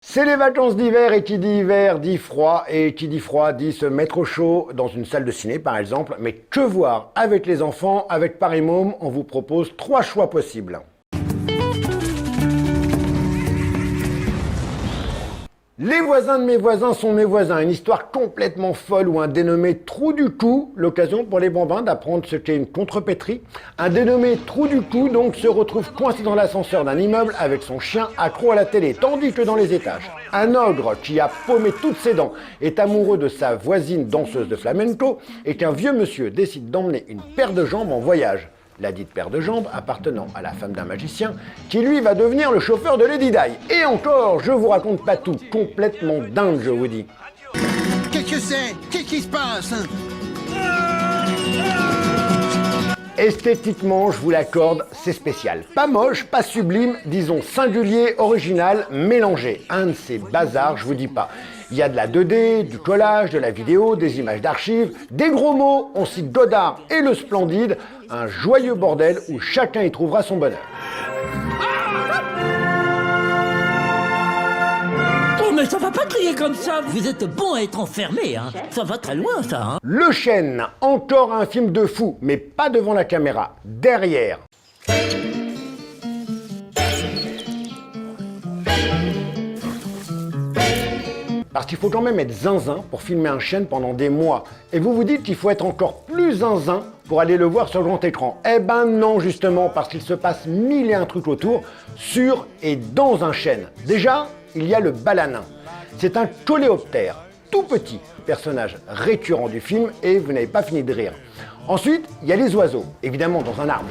C'est les vacances d'hiver et qui dit hiver dit froid et qui dit froid dit se mettre au chaud dans une salle de ciné par exemple. Mais que voir avec les enfants? Avec Paris Môme, on vous propose 3 choix possibles. Les voisins de mes voisins sont mes voisins, une histoire complètement folle où un dénommé Trou du Cou, l'occasion pour les bambins d'apprendre ce qu'est une contrepétrie. Un dénommé Trou du Cou donc se retrouve coincé dans l'ascenseur d'un immeuble avec son chien accro à la télé, tandis que dans les étages, un ogre qui a paumé toutes ses dents est amoureux de sa voisine danseuse de flamenco et qu'un vieux monsieur décide d'emmener une paire de jambes en voyage. La dite paire de jambes appartenant à la femme d'un magicien, qui lui va devenir le chauffeur de Lady Di. Et encore, je vous raconte pas tout, complètement dingue je vous dis. Qu'est-ce que c'est? Qu'est-ce qui se passe? Esthétiquement, je vous l'accorde, c'est spécial. Pas moche, pas sublime, disons singulier, original, mélangé. Un de ces bazars, je vous dis pas. Il y a de la 2D, du collage, de la vidéo, des images d'archives, des gros mots, on cite Godard et le Splendide, un joyeux bordel où chacun y trouvera son bonheur. Oh mais ça va pas crier comme ça. Vous êtes bon à être enfermé, hein. Ça va très loin ça, hein. Le Chêne, encore un film de fou, mais pas devant la caméra, derrière. Parce qu'il faut quand même être zinzin pour filmer un chêne pendant des mois. Et vous vous dites qu'il faut être encore plus zinzin pour aller le voir sur grand écran. Eh ben non justement, parce qu'il se passe 1001 trucs autour, sur et dans un chêne. Déjà, il y a le balanin. C'est un coléoptère, tout petit, personnage récurrent du film, et vous n'avez pas fini de rire. Ensuite, il y a les oiseaux, évidemment dans un arbre.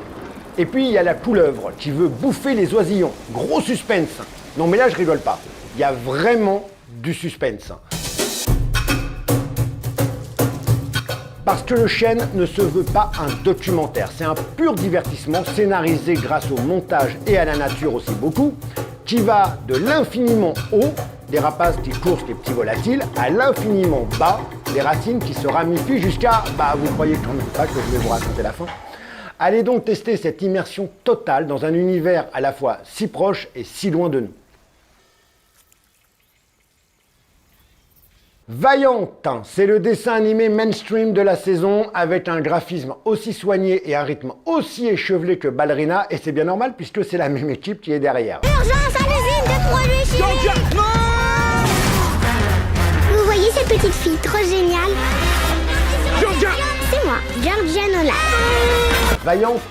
Et puis il y a la couleuvre qui veut bouffer les oisillons. Gros suspense. Non mais là je rigole pas. Il y a vraiment du suspense. Parce que le Chêne ne se veut pas un documentaire, c'est un pur divertissement scénarisé grâce au montage et à la nature aussi beaucoup, qui va de l'infiniment haut, des rapaces qui coursent les petits volatiles, à l'infiniment bas, des racines qui se ramifient jusqu'à... vous croyez quand même pas que je vais vous raconter la fin? Allez donc tester cette immersion totale dans un univers à la fois si proche et si loin de nous. Vaillante, c'est le dessin animé mainstream de la saison avec un graphisme aussi soigné et un rythme aussi échevelé que Ballerina, et c'est bien normal puisque c'est la même équipe qui est derrière. Urgence à l'usine de produits chimiques! Vous voyez cette petite fille trop géniale? C'est moi, Georgia Nolan. Vaillante,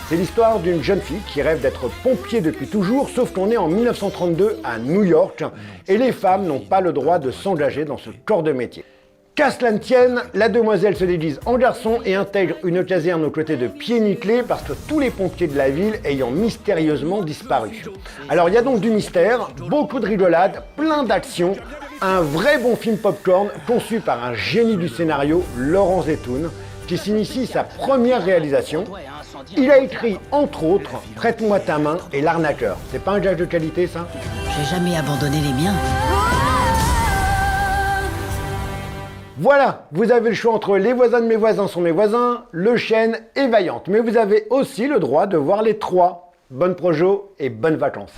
c'est l'histoire d'une jeune fille qui rêve d'être pompier depuis toujours, sauf qu'on est en 1932 à New York et les femmes n'ont pas le droit de s'engager dans ce corps de métier. Qu'à cela ne tienne, la demoiselle se déguise en garçon et intègre une caserne aux côtés de pieds nickelés parce que tous les pompiers de la ville ayant mystérieusement disparu. Alors il y a donc du mystère, beaucoup de rigolade, plein d'action, un vrai bon film popcorn conçu par un génie du scénario, Laurent Zetoun, qui s'initie sa première réalisation. Il a écrit, entre autres, Prête-moi ta main et L'arnaqueur. C'est pas un gage de qualité, ça? J'ai jamais abandonné les miens. Voilà, vous avez le choix entre Les voisins de mes voisins sont mes voisins, Le Chêne et Vaillante. Mais vous avez aussi le droit de voir les 3. Bonne projo et bonnes vacances.